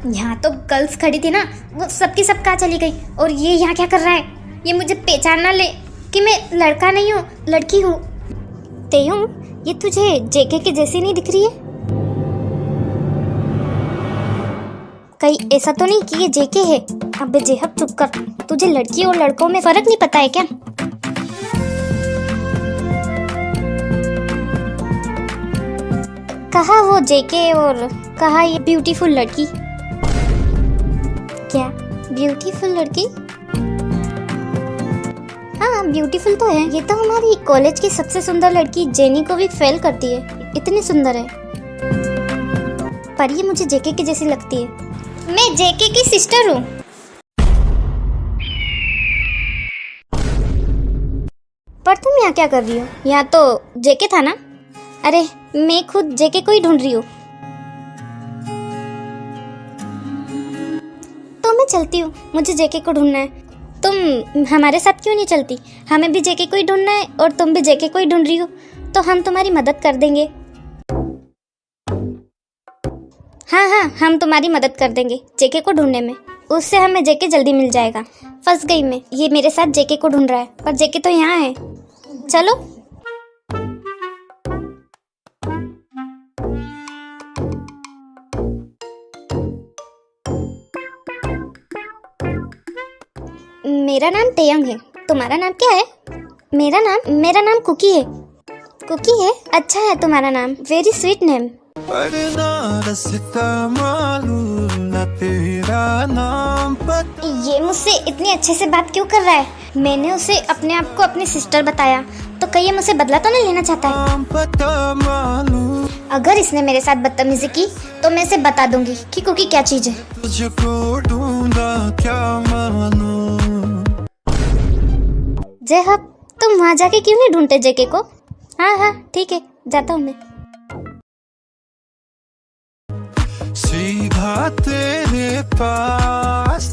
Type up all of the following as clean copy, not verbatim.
यहाँ तो गर्ल्स खड़ी थी ना, वो सबकी सब कहाँ चली गई? और ये यहाँ क्या कर रहा है? ये मुझे पहचान ना ले कि मैं लड़का नहीं हूँ, लड़की हूँ। तेयुंग, ये तुझे जेके के जैसी नहीं दिख रही है? कहीं ऐसा तो नहीं कि ये जेके है? अबे जेहब चुप कर, तुझे लड़की और लड़कों में फर्क नहीं पता है क्या? कहा वो जेके और कहा ये ब्यूटीफुल लड़की। क्या ब्यूटीफुल लड़की? हाँ ब्यूटीफुल तो है। ये तो हमारी कॉलेज की सबसे सुंदर लड़की जेनी को भी फेल करती है, इतनी सुंदर है। पर ये मुझे जेके की जैसी लगती है। मैं जेके की सिस्टर हूँ। पर तुम यहाँ क्या कर रही हो? यहाँ तो जेके था ना? अरे मैं खुद जेके को ही ढूंढ रही हूँ। तो मैं चलती हूँ, मुझे जेके को ढूंढना है। तुम हमारे साथ क्यों नहीं चलती? हमें भी जेके को ही ढूंढना है और तुम भी जेके को ही ढूंढ रही हो, तो हम तुम्हारी मदद कर देंगे। हाँ, हम तुम्हारी मदद कर देंगे जेके को ढूंढने में। उससे हमें जेके जल्दी मिल जाएगा। फंस गई मैं, ये मेरे साथ जेके को ढूंढ रहा है, पर जेके तो यहाँ है। चलो। मेरा नाम तेयंग है, तुम्हारा नाम क्या है? मेरा नाम कुकी है। कुकी है? अच्छा है तुम्हारा नाम, वेरी स्वीट नेम। ये मुझसे इतनी अच्छे से बात क्यों कर रहा है? मैंने उसे अपने आप को अपनी सिस्टर बताया, तो कहीं ये मुझसे बदला तो नहीं लेना चाहता है? अगर इसने मेरे साथ बदतमीजी की तो मैं इसे बता दूंगी कि कुकी क्या चीज है। जेहब, तुम वहाँ जाके क्यों नहीं ढूंढते जेके को? हाँ ठीक है, जाता हूँ मैं। सीधा तेरे पास,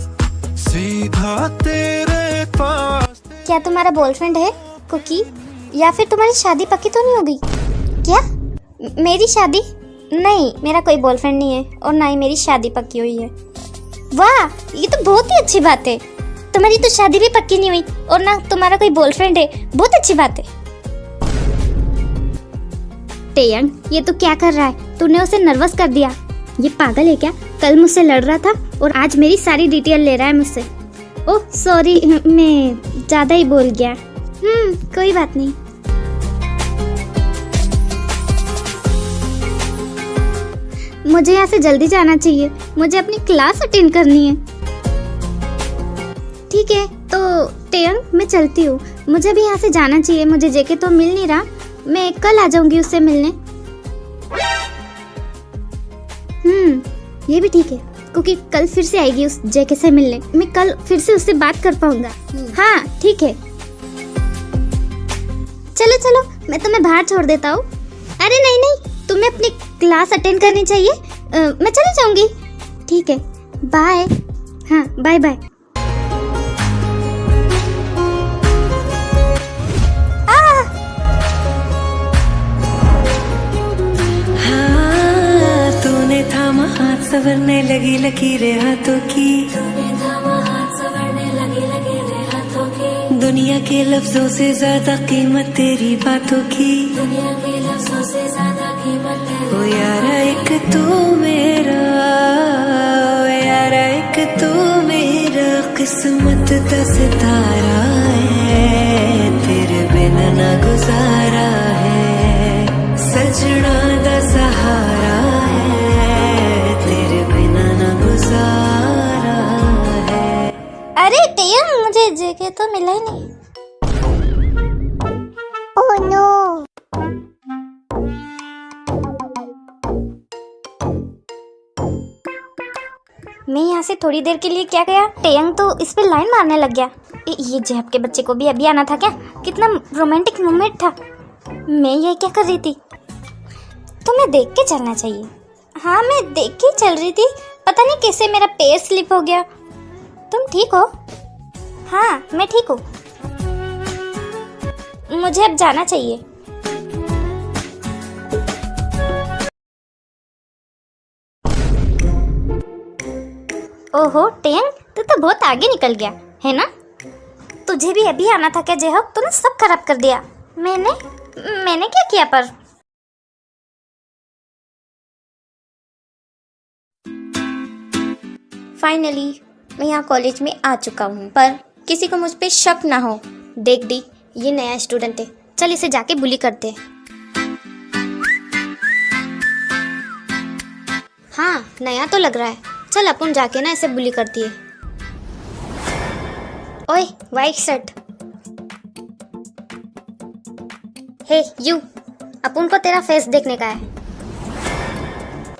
सीधा तेरे पास। क्या तुम्हारा बॉयफ्रेंड है कुकी? या फिर तुम्हारी शादी पक्की तो नहीं हो गई? क्या? मेरी शादी? नहीं, मेरा कोई बॉयफ्रेंड नहीं है और ना ही मेरी शादी पक्की हुई है। वाह, ये तो बहुत ही अच्छी बात है। तुम्हारी तो शादी भी पक्की नहीं हुई और ना तुम्हारा कोई बॉयफ्रेंड है, बहुत अच्छी बात है। तेयंग, ये तो क्या कर रहा है? तूने उसे नर्वस कर दिया। ये पागल है क्या? कल मुझसे लड़ रहा था और आज मेरी सारी डिटेल ले रहा है मुझसे। ओह सॉरी, मैं ज्यादा ही बोल गया। कोई बात नहीं। मुझे यहाँ से जल्दी जाना चाहिए, मुझे अपनी क्लास अटेंड करनी है। ठीक है तो तेयंग, मैं चलती हूँ, मुझे भी यहाँ से जाना चाहिए। मुझे जेके तो मिल नहीं रहा, मैं कल आ जाऊंगी उससे मिलने। ये भी ठीक है, क्योंकि कल फिर से आएगी उस जेके से मिलने। मैं कल फिर से उससे बात कर पाऊंगा। हाँ ठीक है, चलो मैं तुम्हें बाहर छोड़ देता हूँ। अरे नहीं, तुम्हें अपनी क्लास अटेंड करनी चाहिए। मैं चली जाऊंगी। ठीक है, बाय। हाँ बाय बाय। तूने थामा हाथ संवरने लगी लकीरें हाथों की। दुनिया के लफ्जों से ज्यादा कीमत तेरी बातों की। ओ यारा एक तू मेरा, ओ यारा एक तू मेरा, किस्मत का सितारा है, तेरे बिना ना गुजारा है, सजना दा सहारा है, तेरे बिना ना गुजारा है। अरे तेयंग, मुझे जेके तो मिला ही नहीं। Oh no. मैं यहाँ से थोड़ी देर के लिए क्या गया, तेयंग तो इस पे लाइन मारने लग गया। ये जेहब के बच्चे को भी अभी आना था क्या? कितना रोमांटिक मोमेंट था। मैं ये क्या कर रही थी? तुम्हें देख के चलना चाहिए। हाँ मैं देख के चल रही थी, पता नहीं कैसे मेरा पैर स्लिप हो गया। तुम ठीक हो? हाँ मैं ठीक हूँ। मुझे अब जाना चाहिए। ओहो टेंग, तू तो बहुत आगे निकल गया है ना। तुझे भी अभी आना था क्या जेहक? तूने सब खराब कर दिया। मैंने क्या किया पर? फाइनली मैं यहाँ कॉलेज में आ चुका हूँ, पर किसी को मुझ पे शक ना हो। देख दी, ये नया स्टूडेंट है, चल इसे जाके बुली करते। हाँ नया तो लग रहा है, चल अपन जाके ना इसे बुली करती है। ओए वाइट शर्ट, हे यू, अपन को तेरा फेस देखने का है।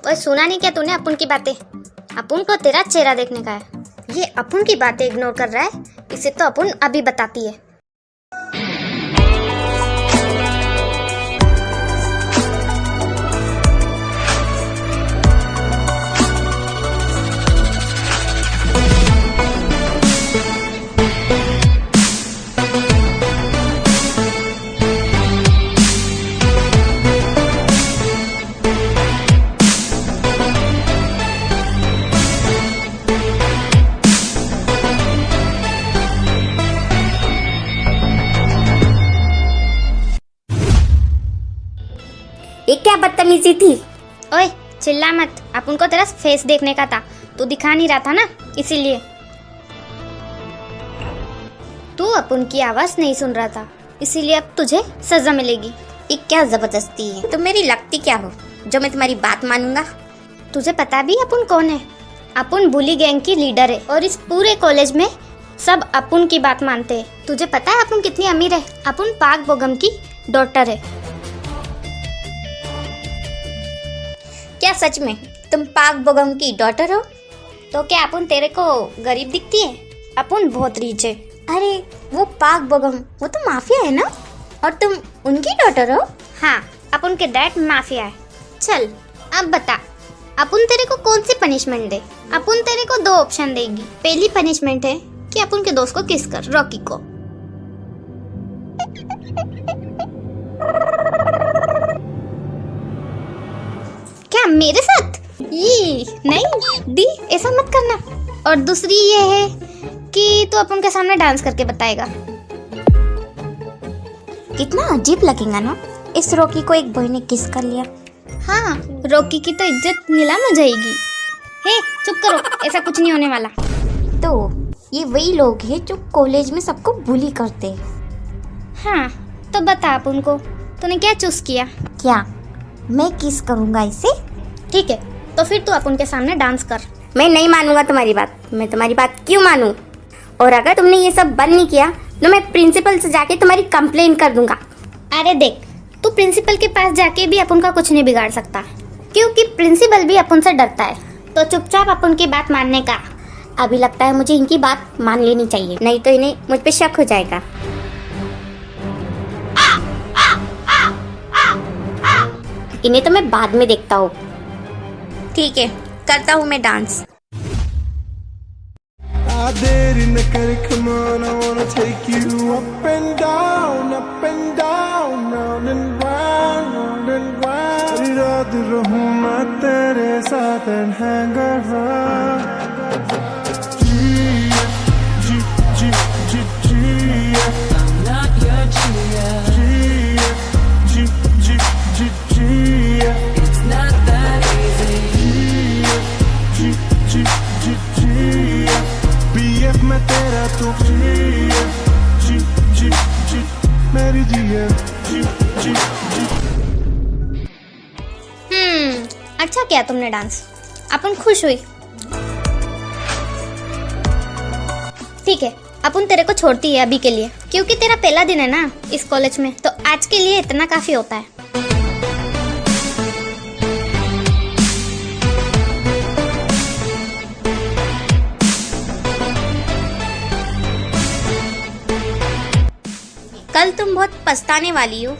ओए सुना नहीं क्या तूने अपन की बातें? अपन को तेरा चेहरा देखने का है। ये अपन की बातें इग्नोर कर रहा है, इसे तो अपन अभी बताती है। ये क्या बदतमीजी थी? ओए चिल्ला मत, अपन को तेरा फेस देखने का था, तू दिखा नहीं रहा था ना, इसीलिए। तू अपन की आवाज नहीं सुन रहा था, इसीलिए अब तुझे सजा मिलेगी। ये क्या जबरदस्ती है? तुम मेरी लगती क्या हो जो मैं तुम्हारी बात मानूंगा? तुझे पता भी अपन कौन है? अपन बुली गैंग की लीडर है और इस पूरे कॉलेज में सब अपन की बात मानते हैं। तुझे पता है अपन कितनी अमीर है? अपन पाक बोगम की डॉटर है। क्या सच में तुम पाक बोगम की डॉटर हो? तो क्या अपन तेरे को गरीब दिखती है? अपन बहुत रीच है। अरे वो पाक बोगम, वो तो माफिया है ना, और तुम उनकी डॉटर हो? हाँ, अपन के डैड माफिया है। चल अब बता, अपन तेरे को कौन सी पनिशमेंट दे? अपन तेरे को 2 ऑप्शन देगी। पहली पनिशमेंट है कि अपन के दोस्त को किस कर, रॉकी को। क्या मेरे साथ? ये नहीं दी, ऐसा मत करना। और दूसरी ये है कि तू अपन के सामने डांस करके बताएगा। कितना अजीब लगेगा ना, इस रॉकी को एक बॉय ने किस कर लिया। हाँ, रॉकी की तो इज्जत नीलाम हो जाएगी। हे चुप करो, ऐसा कुछ नहीं होने वाला। तो ये वही लोग हैं जो कॉलेज में सबको बुली करते हैं। हाँ तो बता अपन को, तूने क्या चूज किया? क्या मैं किस करूंगा इसे? ठीक है, तो फिर तू अपन के सामने डांस कर। मैं नहीं मानूंगा तुम्हारी बात। मैं तुम्हारी बात क्यों मानूं? और अगर तुमने ये सब बंद नहीं किया तो मैं प्रिंसिपल से जाके तुम्हारी कंप्लेन कर दूंगा। अरे देख, तू प्रिंसिपल के पास जाके भी अपन का कुछ नहीं बिगाड़ सकता, क्योंकि प्रिंसिपल भी अपन से डरता है। तो चुपचाप अपन की बात मानने का। अभी लगता है मुझे इनकी बात मान लेनी चाहिए, नहीं तो इन्हें मुझ पे शक हो जाएगा। इन्हें तो मैं बाद में देखता हूँ। ठीक है, करता हूँ मैं डांस। देरी न कर, come on, I wanna take you up and down, round and round. सारी रात रहूं मैं तेरे साथ and hang around. I'm not your GF. It's not that easy. BF मैं तेरा तो G मेरी GF G. अच्छा किया तुमने डांस, अपन खुश हुई। ठीक है, अपन तेरे को छोड़ती है अभी के लिए, क्योंकि तेरा पहला दिन है ना इस कॉलेज में, तो आज के लिए इतना काफी होता है। कल तुम बहुत पछताने वाली हो।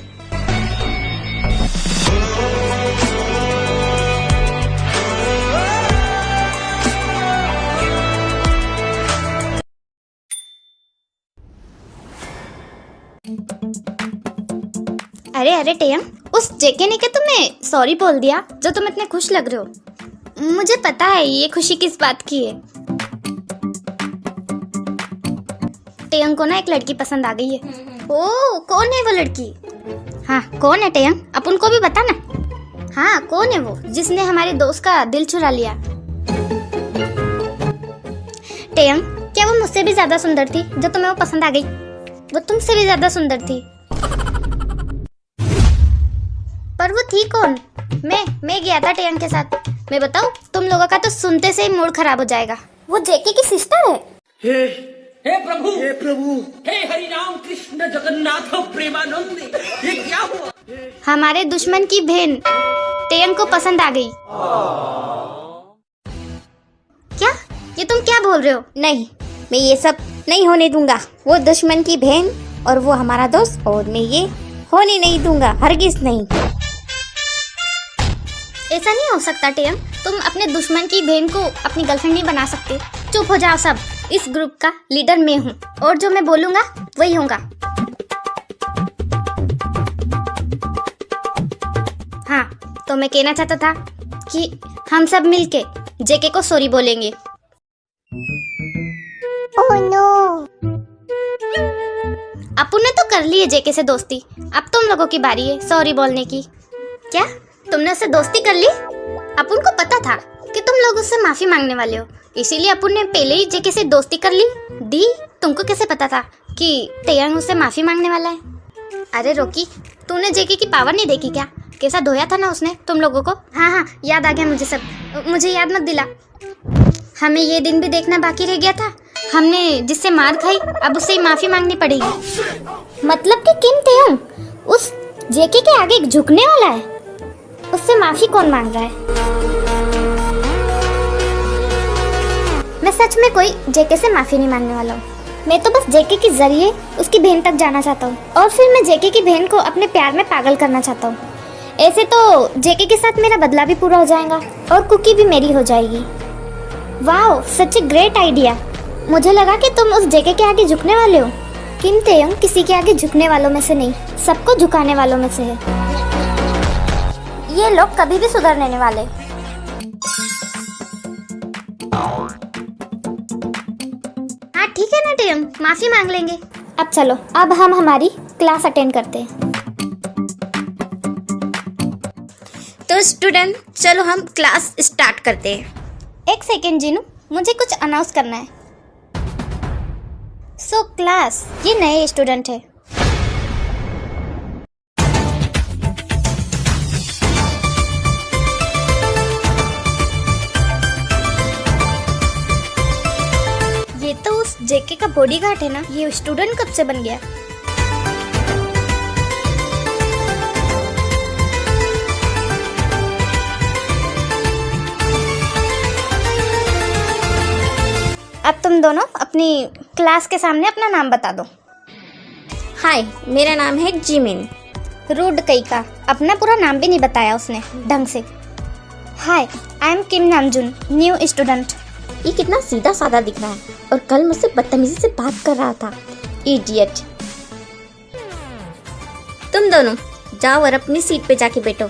अरे अरे टेयम, उस जेके ने क्या तुम्हें सॉरी बोल दिया जो तुम इतने खुश लग रहे हो? मुझे पता है ये खुशी किस बात की है। टेयंग को ना एक लड़की पसंद आ गई है। ओ कौन है वो लड़की? हाँ कौन है टेयंग, अपन को भी बता ना। हाँ कौन है वो जिसने हमारे दोस्त का दिल चुरा लिया? टेयंग, क्या वो मुझसे भी ज्यादा सुंदर थी जो तुम्हें वो पसंद आ गई? वो तुमसे भी ज्यादा सुंदर थी। पर वो थी कौन? मैं गया था टेयंग के साथ। मैं बताऊं, तुम लोगों का तो सुनते से ही मूड खराब हो जाएगा। वो जेके की सिस्टर है। हे प्रभु हे हरि राम कृष्ण जगन्नाथ प्रेमानंद, ये क्या हुआ? हमारे दुश्मन की बहन टेयंग को पसंद आ गई। क्या? ये तुम क्या बोल रहे हो? नहीं, मैं ये सब नहीं होने दूंगा। वो दुश्मन की बहन और वो हमारा दोस्त, और मैं ये होने नहीं दूंगा, हरगिज नहीं। ऐसा नहीं हो सकता टेयंग, तुम अपने दुश्मन की बहन को अपनी गर्लफ्रेंड नहीं बना सकते। चुप हो जाओ सब, इस ग्रुप का लीडर मैं हूँ और जो मैं बोलूंगा वही होगा। हाँ, तो मैं कहना चाहता था कि हम सब मिलके जेके को सॉरी बोलेंगे। Oh no. अपन ने तो कर ली है जेके से दोस्ती, अब तुम लोगों की बारी है सॉरी बोलने की। क्या तुमने उससे दोस्ती कर ली? अपन को पता था कि तुम लोग उससे माफी मांगने वाले हो, इसीलिए अपन ने पहले ही जेके से दोस्ती कर ली। दी, तुमको कैसे पता था कि टेयंग उससे माफी मांगने वाला है? अरे रोकी, तूने जेके की पावर नहीं देखी क्या? कैसा धोया था ना उसने तुम लोगों को। हाँ हाँ याद आ गया मुझे सब, मुझे याद मत दिला। हमें ये दिन भी देखना बाकी रह गया था, हमने जिससे मार खाई अब उससे ही माफी मांगनी पड़ेगी। मतलब कि किम टेयंग उस जेके के आगे झुकने वाला है? उससे माफी कौन मांग रहा है? मैं सच में कोई जेके से माफी नहीं मांगने वाला हूँ। मैं तो बस जेके के जरिए उसकी बहन तक जाना चाहता हूँ और फिर मैं जेके की बहन को अपने प्यार में पागल करना चाहता हूँ। ऐसे तो जेके के साथ मेरा बदला भी पूरा हो जाएगा और कुकी भी मेरी हो जाएगी। Wow, such a great idea. मुझे लगा कि तुम उस जेके के आगे झुकने वाले हो। किम टेयंग किसी के आगे झुकने वालों में से नहीं, सबको झुकाने वालों में से है। ये लोग कभी भी सुधरने नहीं वाले। हाँ ठीक है ना टेयंग, माफी मांग लेंगे। अब चलो, अब हम हमारी क्लास अटेंड करते हैं। तो स्टूडेंट, चलो हम क्लास स्टार्ट करते हैं। एक सेकेंड जीनू, मुझे कुछ अनाउंस करना है। सो क्लास, ये नए स्टूडेंट है। ये तो उस जेके का बॉडीगार्ड है ना, ये स्टूडेंट कब से बन गया? अब तुम दोनों अपनी क्लास के सामने अपना नाम बता दो। हाय, मेरा नाम है जिमिन। रूड कई का, अपना पूरा नाम भी नहीं बताया उसने ढंग से। Hi, I am Kim Namjoon, new student. ये कितना सीधा साधा दिख रहा है और कल मुझसे बदतमीजी से बात कर रहा था। इडियट। तुम दोनों जाओ और अपनी सीट पे जाके बैठो।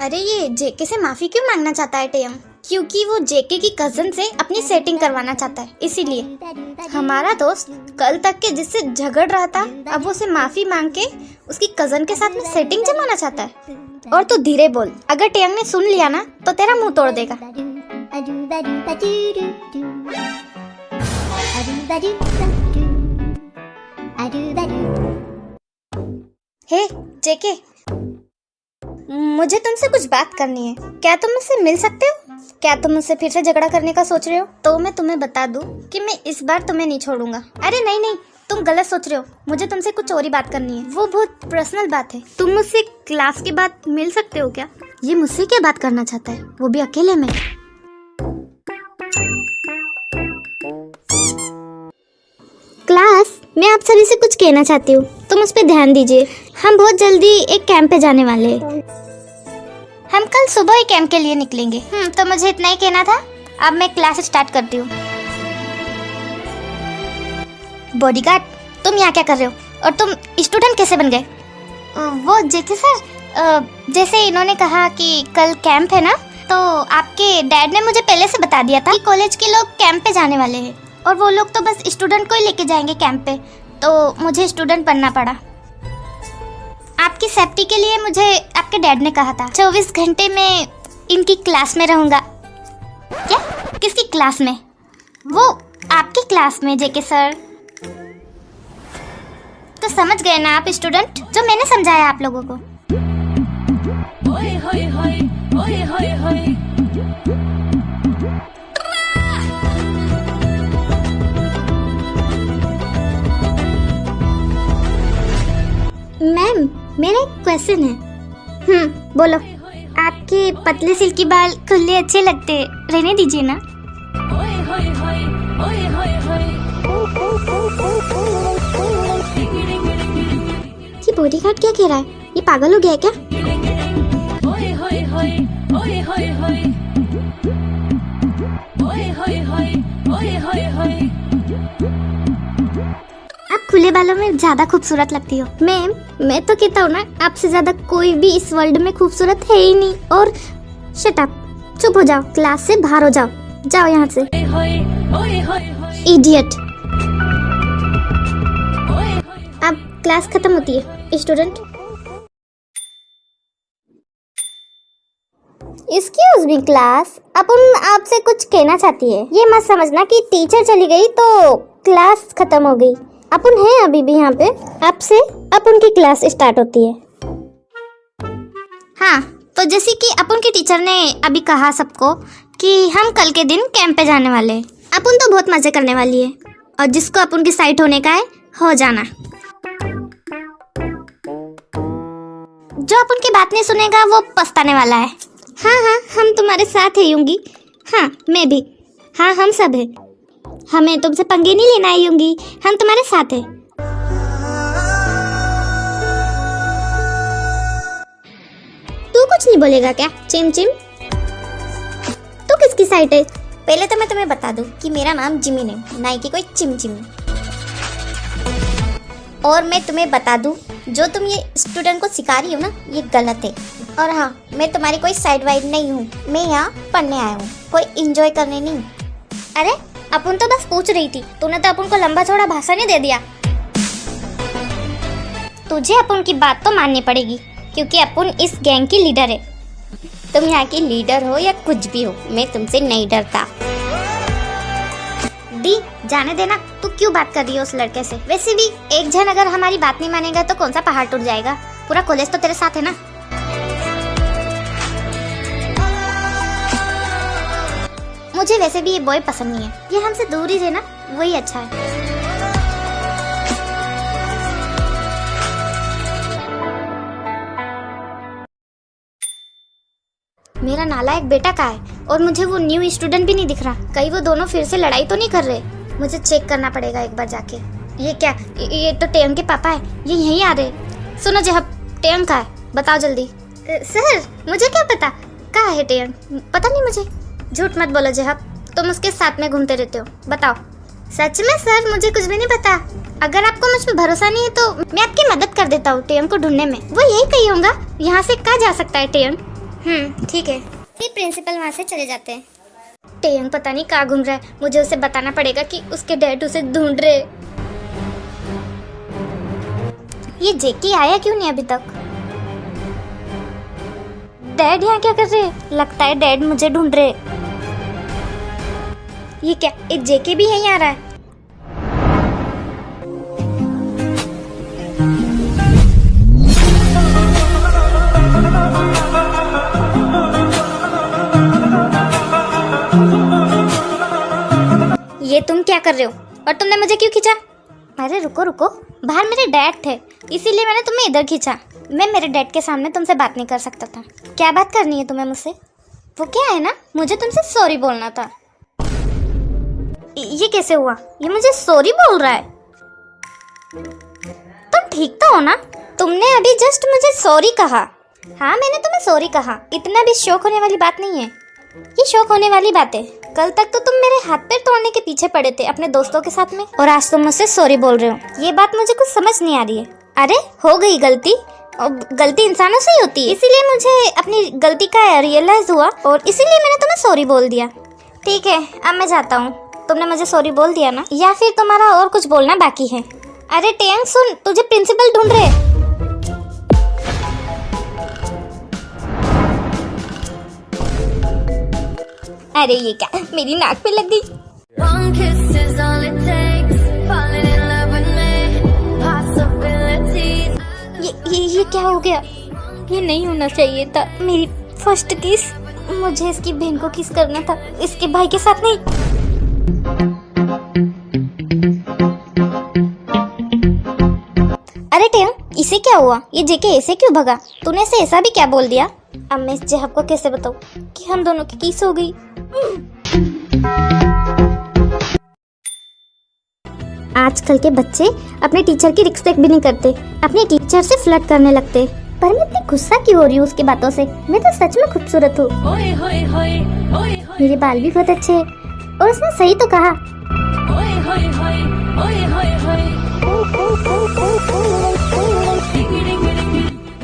अरे ये जेके से माफी क्यों मांगना चाहता है टेयंग? क्योंकि वो जेके की कजन से अपनी सेटिंग करवाना चाहता है, इसीलिए। हमारा दोस्त कल तक के जिससे झगड़ रहा था, अब वो उसे माफी मांग के उसकी कजन के साथ में सेटिंग जमाना चाहता है। और तू धीरे बोल, अगर टेयंग ने सुन लिया ना तो तेरा मुंह तोड़ देगा। हे जेके, मुझे तुमसे कुछ बात करनी है। क्या तुम मुझसे मिल सकते हो? क्या तुम मुझसे फिर से झगड़ा करने का सोच रहे हो? तो मैं तुम्हें बता दूं कि मैं इस बार तुम्हें नहीं छोड़ूंगा। अरे नहीं नहीं, तुम गलत सोच रहे हो। मुझे तुमसे कुछ और ही बात करनी है, वो बहुत पर्सनल बात है। तुम मुझसे क्लास के बाद मिल सकते हो क्या? ये मुझसे क्या बात करना चाहता है, वो भी अकेले में? क्लास, मैं आप सभी से कुछ कहना चाहती हूँ, तुम उस पर ध्यान दीजिए। हम बहुत जल्दी एक कैंप पे जाने वाले हैं। हम कल सुबह ही कैंप के लिए निकलेंगे। तो मुझे इतना ही कहना था। अब मैं क्लास स्टार्ट करती हूँ। बॉडीगार्ड, तुम यहाँ क्या कर रहे हो? और तुम स्टूडेंट कैसे बन गए? वो जेके सर, जैसे इन्होंने कहा कि कल कैंप है ना, तो आपके डैड ने मुझे पहले से बता दिया था कि कॉलेज के लोग कैंप पे जाने वाले हैं और वो लोग तो बस स्टूडेंट को ही लेके जाएंगे कैंप पे, तो मुझे स्टूडेंट बनना पड़ा। आपकी सेफ्टी के लिए मुझे आपके डैड ने कहा था 24 घंटे में इनकी क्लास में रहूंगा। क्या? किसकी क्लास में? वो आपकी क्लास में जेके सर। तो समझ गए ना आप स्टूडेंट, जो मैंने समझाया आप लोगों को। मैम, मेरा एक क्वेश्चन है। बोलो। आपके पतले सिल्की बाल खुले अच्छे लगते, रहने दीजिए ना। ये बॉडीगार्ड क्या कह रहा है? ये पागल हो गया है क्या? आप खुले बालों में ज्यादा खूबसूरत लगती हो। मैम, मैं तो कहता हूँ ना, आपसे ज्यादा कोई भी इस वर्ल्ड में खूबसूरत है ही नहीं। और शट अप, चुप हो जाओ, क्लास से बाहर हो जाओ, जाओ यहाँ से। इडियट। अब क्लास खत्म होती है स्टूडेंट। एक्सक्यूज मी क्लास, अपन आपसे कुछ कहना चाहती है। ये मत समझना कि टीचर चली गई तो क्लास खत्म हो गई। अपन है अभी भी यहाँ पे, आपसे अपन की क्लास स्टार्ट होती है। हाँ, तो जैसे कि अपन की टीचर ने अभी कहा सबको कि हम कल के दिन कैंप पे जाने वाले हैं। अपन तो बहुत मजे करने वाली है और जिसको अपन की साइट होने का है हो जाना। जो अपन की बात नहीं सुनेगा वो पछताने वाला है। हाँ हाँ, हम तुम्हारे साथ है यूंगी। हाँ, मैं भी। हाँ, हम सब है। हमें तुमसे पंगे नहीं लेना है यूंगी, हम तुम्हारे साथ है। तू कुछ नहीं बोलेगा क्या चिम चिम? तू किसकी साइड है? पहले तो मैं तुम्हें बता दूं कि मेरा नाम जिमी नहीं, ना कि कोई चिम चिम। और मैं तुम्हें बता दूं, जो तुम ये स्टूडेंट को सिखा रही हो ना, ये गलत है। और हाँ, मैं तुम्हारी कोई साइड वाइड नहीं हूँ, मैं यहाँ पढ़ने आया हूँ, कोई इंजॉय करने नहीं। अरे अपन तो बस पूछ रही थी, तूने तो अपन को लंबा चौड़ा भाषण ही दे दिया। तुझे अपन की बात तो माननी पड़ेगी क्योंकि अपन इस गैंग की लीडर है। तुम यहाँ की लीडर हो या कुछ भी हो, मैं तुमसे नहीं डरता। दी, जाने देना। तू क्यों बात कर रही है उस लड़के से? वैसे भी एक जन अगर हमारी बात नहीं मानेगा तो कौन सा पहाड़ टूट जाएगा? पूरा कॉलेज तो तेरे साथ है ना। मुझे वैसे भी ये बॉय पसंद नहीं है, ये हमसे दूर ही रहना वही अच्छा है। मेरा नालायक बेटा कहाँ है? और मुझे वो न्यू स्टूडेंट भी नहीं दिख रहा। कहीं वो दोनों फिर से लड़ाई तो नहीं कर रहे? मुझे चेक करना पड़ेगा एक बार जाके। ये क्या? ये तो टेयंग के पापा है, ये यहीं आ रहे। सुनो जहब, टेयंग कहाँ है? बताओ जल्दी। सर, मुझे क्या पता कहाँ है टेयंग, पता नहीं मुझे। झूठ मत बोलो जहब, तुम उसके साथ में घूमते रहते हो। बताओ। सच में सर, मुझे कुछ भी नहीं पता। अगर आपको मुझ में भरोसा नहीं है तो मैं आपकी मदद कर देता हूँ टेयंग को ढूंढने में। वो यही कहीं होगा, यहाँ से कहाँ जा सकता है टेयंग? ठीक है। फिर प्रिंसिपल वहाँ से चले जाते हैं। टेयंग पता नहीं कहाँ घूम रहा है, मुझे उसे बताना पड़ेगा कि उसके डैड उसे ढूंढ रहे। ये जेकी आया क्यों नहीं अभी तक? डैड यहाँ क्या कर रहे? लगता है डैड मुझे ढूंढ रहे। ये क्या, एक जेके भी यहीं आ रहा है? ये तुम क्या कर रहे हो? और तुमने मुझे क्यों खींचा? अरे रुको रुको, बाहर मेरे डैड थे, इसीलिए मैंने तुम्हें इधर खींचा। मैं मेरे डैड के सामने तुमसे बात नहीं कर सकता था। क्या बात करनी है तुम्हें मुझसे? वो क्या है ना, मुझे तुमसे सॉरी बोलना था। ये कैसे हुआ? ये मुझे सॉरी बोल रहा है? तुम ठीक तो हो ना? तुमने अभी जस्ट मुझे सॉरी कहा। हाँ, मैंने तुम्हें सॉरी कहा। इतना भी शौक होने वाली बात नहीं है, ये शौक होने वाली बात है। कल तक तो तुम मेरे हाथ पैर तोड़ने के पीछे पड़े थे अपने दोस्तों के साथ में, और आज तुम मुझसे सॉरी बोल रहे हो। ये बात मुझे कुछ समझ नहीं आ रही है। अरे हो गई गलती, और गलती इंसानों से ही होती है, इसीलिए मुझे अपनी गलती का रियलाइज हुआ और इसीलिए मैंने तुम्हें सॉरी बोल दिया। ठीक है, अब मैं जाता हूँ। तुमने मुझे सॉरी बोल दिया ना, या फिर तुम्हारा और कुछ बोलना बाकी है? अरे टेयंग सुन, तुझे प्रिंसिपल ढूंढ रहे हैं। अरे ये क्या, मेरी नाक पे लग गई। One kiss is all it takes. Falling in love with me. Possibilities. ये क्या हो गया? ये नहीं होना चाहिए था। मेरी फर्स्ट किस, मुझे इसकी बहन को किस करना था, इसके भाई के साथ नहीं। अरे टेयंग, इसे क्या हुआ? ये जेके ऐसे क्यों भगा? तूने इसे ऐसा भी क्या बोल दिया? अब मैं इस जेहब को कैसे बताऊं कि हम दोनों की किस हो गई? आजकल के बच्चे अपने टीचर की रिस्पेक्ट भी नहीं करते, अपने टीचर से फ्लर्ट करने लगते। पर मैं इतनी गुस्सा क्यों हो रही हूँ उसकी बातों से? मैं तो सच में खूबसूरत हूँ। ओए होए होए ओए मेरे बाल भी बहुत अच्छे हैं, और उसने सही तो कहा। होए होए होए ओए होए होए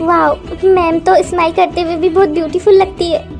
वाओ, मैम तो स्माइल करते हुए भी बहुत ब्यूटीफुल लगती है।